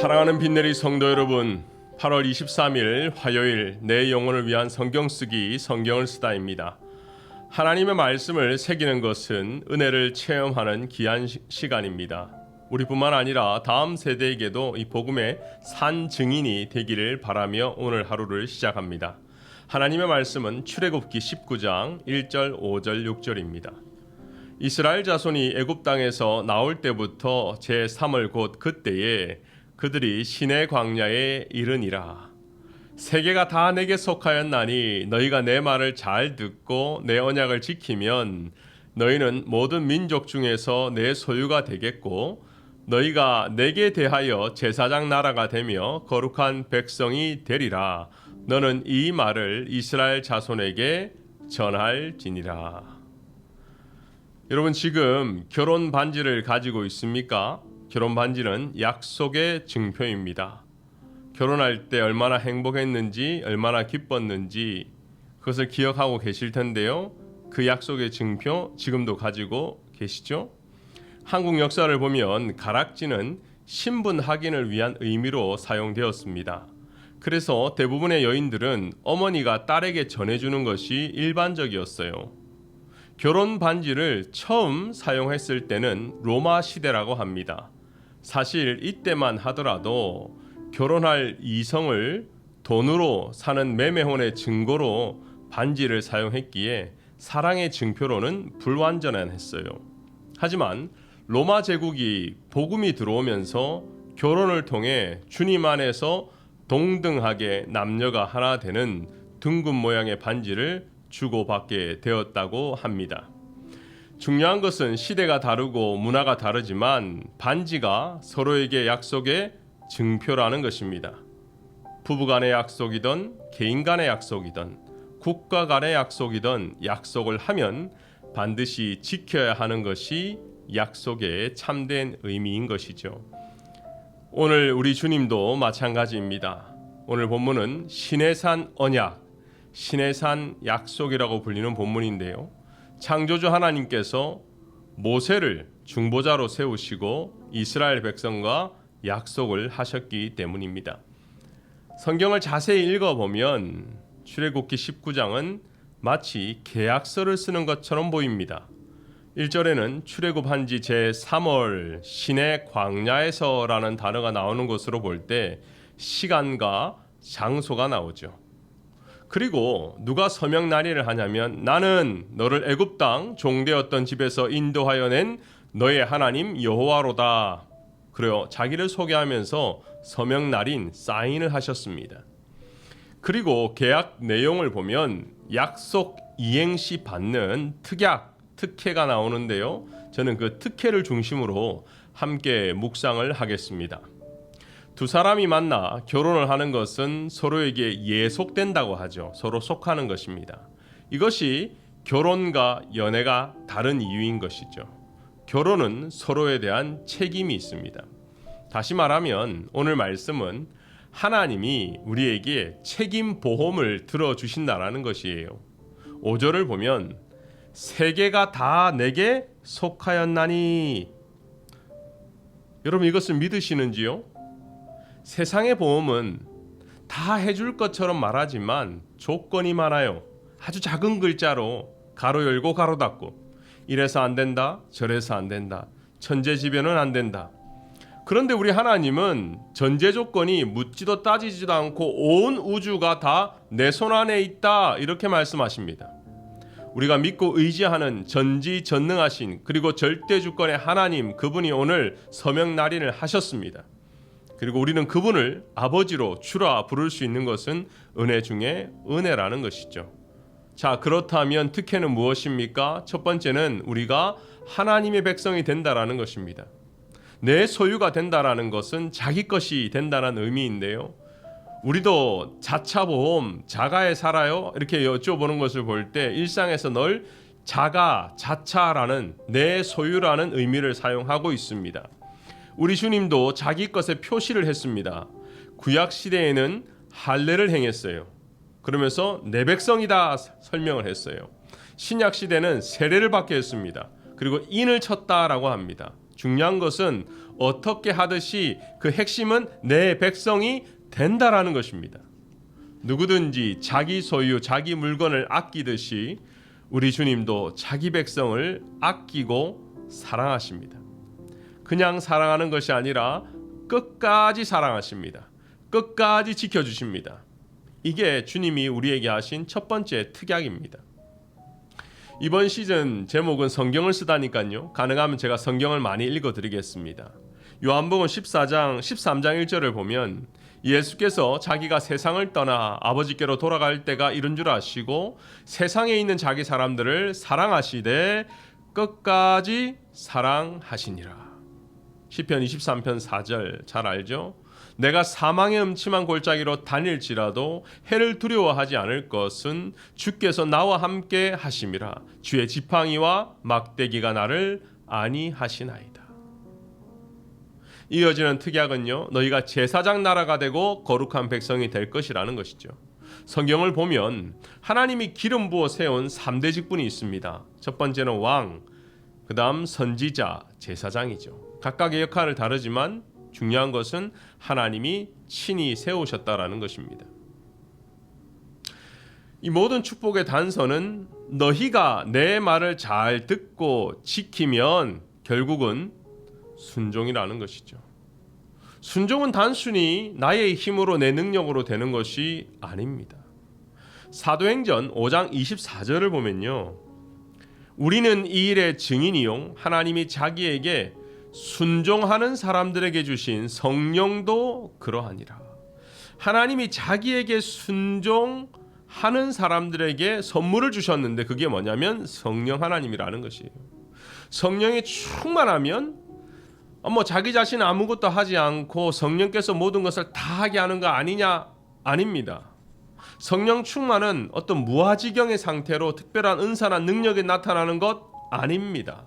사랑하는 빛내리 성도 여러분, 8월 23일 화요일 내 영혼을 위한 성경 쓰기 성경을 쓰다입니다. 하나님의 말씀을 새기는 것은 은혜를 체험하는 귀한 시간입니다. 우리뿐만 아니라 다음 세대에게도 이 복음의 산 증인이 되기를 바라며 오늘 하루를 시작합니다. 하나님의 말씀은 출애굽기 19장 1절, 5절, 6절입니다. 이스라엘 자손이 애굽 땅에서 나올 때부터 제3월 곧 그때에 그들이 시내 광야에 이르니라. 세계가 다 내게 속하였나니 너희가 내 말을 잘 듣고 내 언약을 지키면 너희는 모든 민족 중에서 내 소유가 되겠고 너희가 내게 대하여 제사장 나라가 되며 거룩한 백성이 되리라. 너는 이 말을 이스라엘 자손에게 전할지니라. 여러분, 지금 결혼 반지를 가지고 있습니까? 결혼 반지는 약속의 증표입니다. 결혼할 때 얼마나 행복했는지, 얼마나 기뻤는지 그것을 기억하고 계실 텐데요. 그 약속의 증표 지금도 가지고 계시죠? 한국 역사를 보면 가락지는 신분 확인을 위한 의미로 사용되었습니다. 그래서 대부분의 여인들은 어머니가 딸에게 전해주는 것이 일반적이었어요. 결혼 반지를 처음 사용했을 때는 로마 시대라고 합니다. 사실 이때만 하더라도 결혼할 이성을 돈으로 사는 매매혼의 증거로 반지를 사용했기에 사랑의 증표로는 불완전했어요. 하지만 로마 제국이 복음이 들어오면서 결혼을 통해 주님 안에서 동등하게 남녀가 하나 되는 둥근 모양의 반지를 주고받게 되었다고 합니다. 중요한 것은 시대가 다르고 문화가 다르지만 반지가 서로에게 약속의 증표라는 것입니다. 부부 간의 약속이든 개인 간의 약속이든 국가 간의 약속이든 약속을 하면 반드시 지켜야 하는 것이 약속의 참된 의미인 것이죠. 오늘 우리 주님도 마찬가지입니다. 오늘 본문은 신의 산 언약, 신의 산 약속이라고 불리는 본문인데요. 창조주 하나님께서 모세를 중보자로 세우시고 이스라엘 백성과 약속을 하셨기 때문입니다. 성경을 자세히 읽어보면 출애굽기 19장은 마치 계약서를 쓰는 것처럼 보입니다. 1절에는 출애굽한 지 제3월 시내 광야에서라는 단어가 나오는 것으로 볼 때 시간과 장소가 나오죠. 그리고 누가 서명 날인을 하냐면 나는 너를 애굽 땅 종되었던 집에서 인도하여 낸 너의 하나님 여호와로다. 그래요. 자기를 소개하면서 서명 날인 사인을 하셨습니다. 그리고 계약 내용을 보면 약속 이행시 받는 특약, 특혜가 나오는데요. 저는 그 특혜를 중심으로 함께 묵상을 하겠습니다. 두 사람이 만나 결혼을 하는 것은 서로에게 예속된다고 하죠. 서로 속하는 것입니다. 이것이 결혼과 연애가 다른 이유인 것이죠. 결혼은 서로에 대한 책임이 있습니다. 다시 말하면 오늘 말씀은 하나님이 우리에게 책임 보험을 들어주신다라는 것이에요. 5절을 보면 세계가 다 내게 속하였나니. 여러분, 이것을 믿으시는지요? 세상의 보험은 다 해줄 것처럼 말하지만 조건이 많아요. 아주 작은 글자로 가로 열고 가로 닫고 이래서 안 된다, 저래서 안 된다, 천재지변은 안 된다. 그런데 우리 하나님은 전제 조건이 묻지도 따지지도 않고 온 우주가 다 내 손 안에 있다 이렇게 말씀하십니다. 우리가 믿고 의지하는 전지전능하신 그리고 절대 주권의 하나님, 그분이 오늘 서명 날인을 하셨습니다. 그리고 우리는 그분을 아버지로 주라 부를 수 있는 것은 은혜 중에 은혜라는 것이죠. 자, 그렇다면 특혜는 무엇입니까? 첫 번째는 우리가 하나님의 백성이 된다라는 것입니다. 내 소유가 된다라는 것은 자기 것이 된다는 의미인데요. 우리도 자차 보험, 자가에 살아요? 이렇게 여쭤보는 것을 볼 때 일상에서 늘 자가, 자차라는 내 소유라는 의미를 사용하고 있습니다. 우리 주님도 자기 것에 표시를 했습니다. 구약 시대에는 할례를 행했어요. 그러면서 내 백성이다 설명을 했어요. 신약 시대는 세례를 받게 했습니다. 그리고 인을 쳤다라고 합니다. 중요한 것은 어떻게 하듯이 그 핵심은 내 백성이 된다라는 것입니다. 누구든지 자기 소유, 자기 물건을 아끼듯이 우리 주님도 자기 백성을 아끼고 사랑하십니다. 그냥 사랑하는 것이 아니라 끝까지 사랑하십니다. 끝까지 지켜주십니다. 이게 주님이 우리에게 하신 첫 번째 특약입니다. 이번 시즌 제목은 성경을 쓰다니까요. 가능하면 제가 성경을 많이 읽어드리겠습니다. 요한복음 14장 13장 1절을 보면 예수께서 자기가 세상을 떠나 아버지께로 돌아갈 때가 이른 줄 아시고 세상에 있는 자기 사람들을 사랑하시되 끝까지 사랑하시니라. 시편 23편 4절 잘 알죠? 내가 사망의 음침한 골짜기로 다닐지라도 해를 두려워하지 않을 것은 주께서 나와 함께 하심이라. 주의 지팡이와 막대기가 나를 안위하시나이다. 이어지는 특약은요, 너희가 제사장 나라가 되고 거룩한 백성이 될 것이라는 것이죠. 성경을 보면 하나님이 기름 부어 세운 3대 직분이 있습니다. 첫 번째는 왕, 그 다음 선지자, 제사장이죠. 각각의 역할을 다르지만 중요한 것은 하나님이 친히 세우셨다라는 것입니다. 이 모든 축복의 단서는 너희가 내 말을 잘 듣고 지키면 결국은 순종이라는 것이죠. 순종은 단순히 나의 힘으로 내 능력으로 되는 것이 아닙니다. 사도행전 5장 24절을 보면요. 우리는 이 일의 증인이요 하나님이 자기에게 순종하는 사람들에게 주신 성령도 그러하니라. 하나님이 자기에게 순종하는 사람들에게 선물을 주셨는데 그게 뭐냐면 성령 하나님이라는 것이에요. 성령이 충만하면 자기 자신 아무것도 하지 않고 성령께서 모든 것을 다 하게 하는 거 아니냐? 아닙니다. 성령 충만은 어떤 무아지경의 상태로 특별한 은사나 능력이 나타나는 것 아닙니다.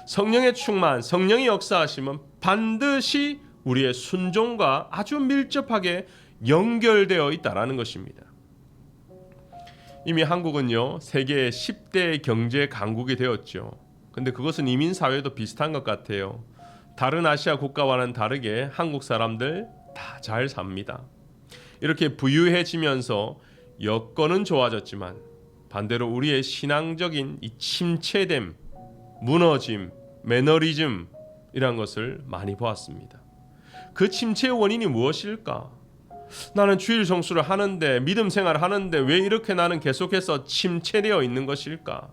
성령의 충만, 성령이 역사하시면 반드시 우리의 순종과 아주 밀접하게 연결되어 있다는 것입니다. 이미 한국은요, 세계 10대 경제 강국이 되었죠. 근데 그것은 이민 사회도 비슷한 것 같아요. 다른 아시아 국가와는 다르게 한국 사람들 다 잘 삽니다. 이렇게 부유해지면서 여건은 좋아졌지만 반대로 우리의 신앙적인 이 침체됨, 무너짐, 매너리즘이란 것을 많이 보았습니다. 그 침체의 원인이 무엇일까? 나는 주일 성수를 하는데 믿음 생활을 하는데 왜 이렇게 나는 계속해서 침체되어 있는 것일까?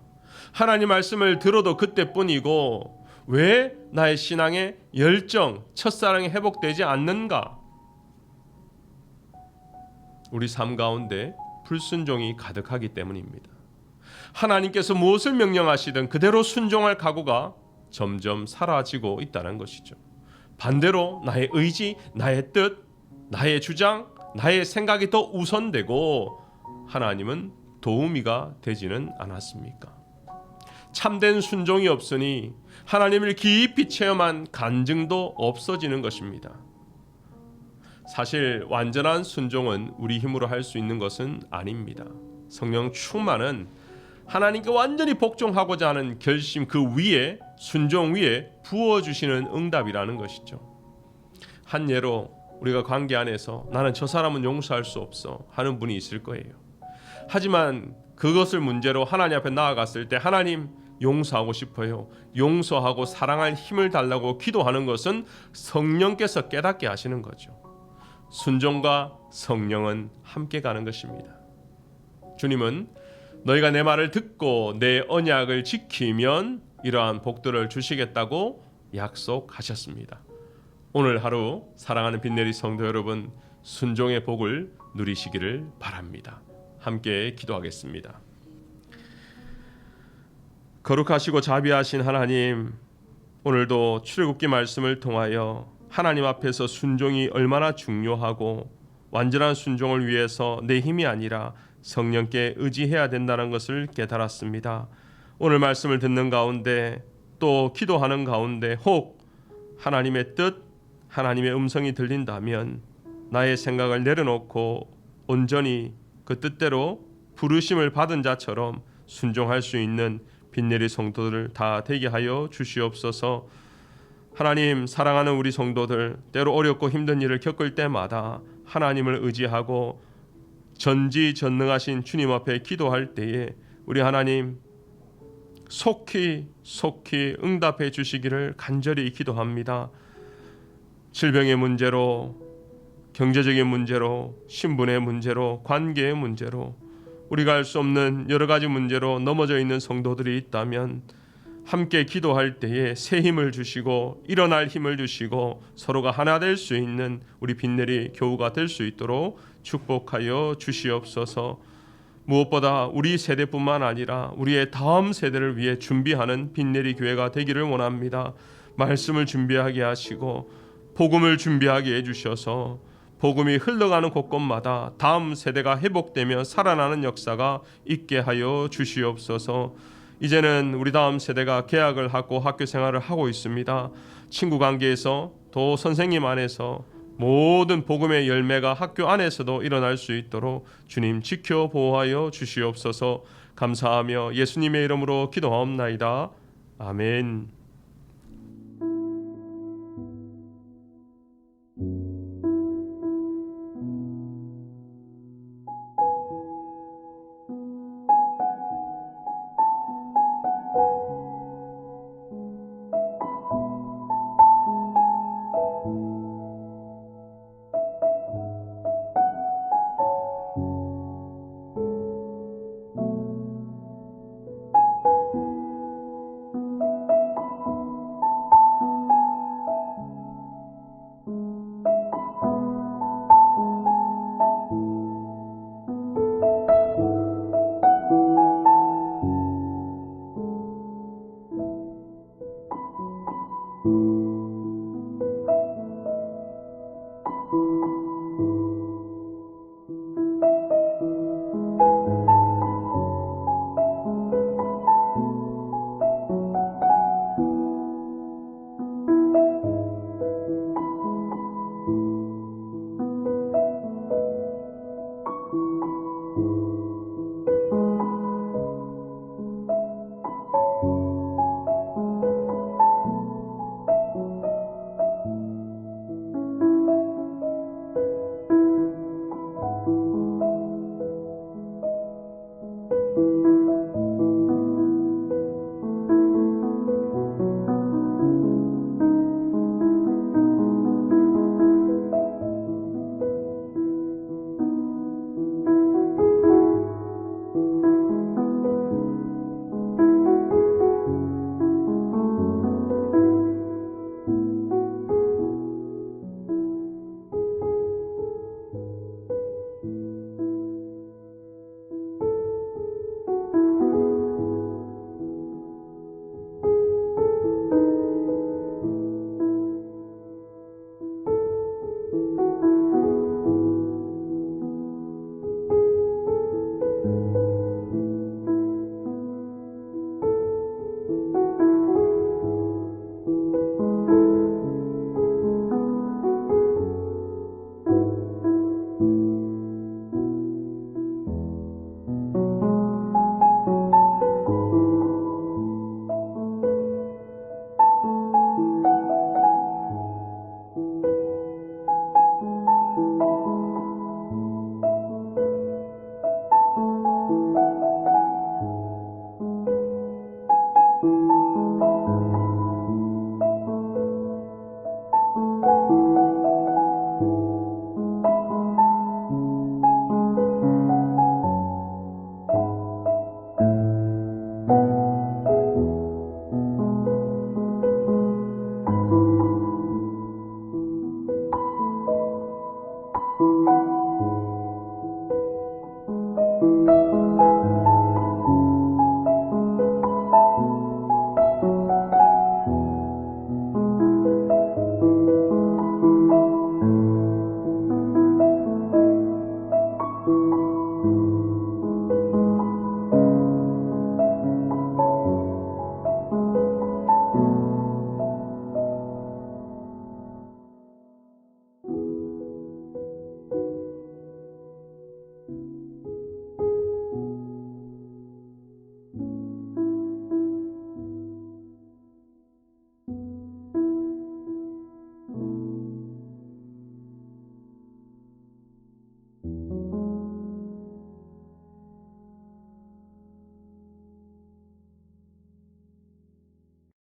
하나님 말씀을 들어도 그때뿐이고 왜 나의 신앙의 열정, 첫사랑이 회복되지 않는가? 우리 삶 가운데 불순종이 가득하기 때문입니다. 하나님께서 무엇을 명령하시든 그대로 순종할 각오가 점점 사라지고 있다는 것이죠. 반대로 나의 의지, 나의 뜻, 나의 주장, 나의 생각이 더 우선되고 하나님은 도우미가 되지는 않았습니까? 참된 순종이 없으니 하나님을 깊이 체험한 간증도 없어지는 것입니다. 사실 완전한 순종은 우리 힘으로 할 수 있는 것은 아닙니다. 성령 충만은 하나님께 완전히 복종하고자 하는 결심 그 위에, 순종 위에 부어주시는 응답이라는 것이죠. 한 예로 우리가 관계 안에서 나는 저 사람은 용서할 수 없어 하는 분이 있을 거예요. 하지만 그것을 문제로 하나님 앞에 나아갔을 때 하나님 용서하고 싶어요. 용서하고 사랑할 힘을 달라고 기도하는 것은 성령께서 깨닫게 하시는 거죠. 순종과 성령은 함께 가는 것입니다. 주님은 너희가 내 말을 듣고 내 언약을 지키면 이러한 복들을 주시겠다고 약속하셨습니다. 오늘 하루 사랑하는 빛내리 성도 여러분, 순종의 복을 누리시기를 바랍니다. 함께 기도하겠습니다. 거룩하시고 자비하신 하나님, 오늘도 출애굽기 말씀을 통하여 하나님 앞에서 순종이 얼마나 중요하고 완전한 순종을 위해서 내 힘이 아니라 성령께 의지해야 된다는 것을 깨달았습니다. 오늘 말씀을 듣는 가운데 또 기도하는 가운데 혹 하나님의 뜻, 하나님의 음성이 들린다면 나의 생각을 내려놓고 온전히 그 뜻대로 부르심을 받은 자처럼 순종할 수 있는 빛내리 성도들 다 되게 하여 주시옵소서. 하나님, 사랑하는 우리 성도들, 때로 어렵고 힘든 일을 겪을 때마다 하나님을 의지하고 전지전능하신 주님 앞에 기도할 때에 우리 하나님 속히 응답해 주시기를 간절히 기도합니다. 질병의 문제로, 경제적인 문제로, 신분의 문제로, 관계의 문제로, 우리가 알 수 없는 여러 가지 문제로 넘어져 있는 성도들이 있다면 함께 기도할 때에 새 힘을 주시고 일어날 힘을 주시고 서로가 하나 될 수 있는 우리 빈내리 교우가 될 수 있도록 축복하여 주시옵소서. 무엇보다 우리 세대뿐만 아니라 우리의 다음 세대를 위해 준비하는 빈내리 교회가 되기를 원합니다. 말씀을 준비하게 하시고 복음을 준비하게 해주셔서 복음이 흘러가는 곳곳마다 다음 세대가 회복되며 살아나는 역사가 있게 하여 주시옵소서. 이제는 우리 다음 세대가 개학을 하고 학교 생활을 하고 있습니다. 친구 관계에서 또 선생님 안에서 모든 복음의 열매가 학교 안에서도 일어날 수 있도록 주님 지켜 보호하여 주시옵소서. 감사하며 예수님의 이름으로 기도하옵나이다. 아멘.